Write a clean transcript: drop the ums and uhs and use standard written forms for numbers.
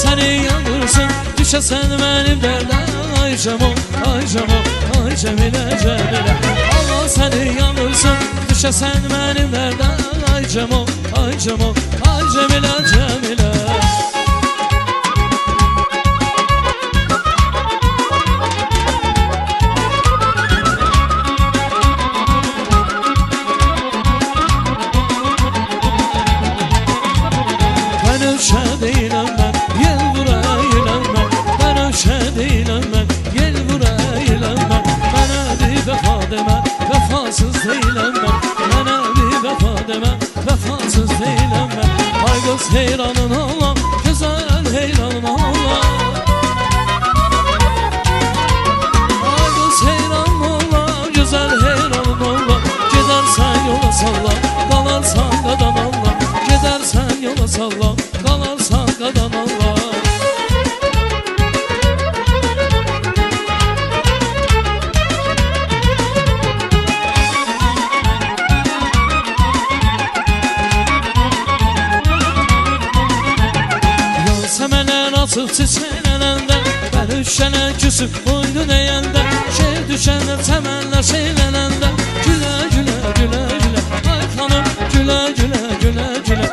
səni yanırsın, düşəsən mənim dərdə. Ay Cemo, ay Cemo, ay Cemilə, Cemilə. Allah səni yanırsın, düşəsən mənim dərdə. Ay Cemo, ay Cemo, ay Cemilə, Cemilə. Ölçə deyiləm mən, yel vurayıləm mən. Mən ölçə deyiləm mən, yel vurayıləm mən. Mənə bir vəfa demə, vəfasız deyiləm mən. Mənə bir vəfa demə, vəfasız deyiləm mən. Ay qız heyranın olam, gözəl heyranın olam. Ay qız heyranın olam, gözəl heyranın olam. Gedərsən yola sallam, qalarsan qadan Allah. Gedərsən yola sallam, qalarsan qadan Allah. Yasemenler açıq çiçeğlənəndə, bəlüşənə küsüb boynu nəyəndə. Şeir düşənlər, çəmənlər şeylənəndə.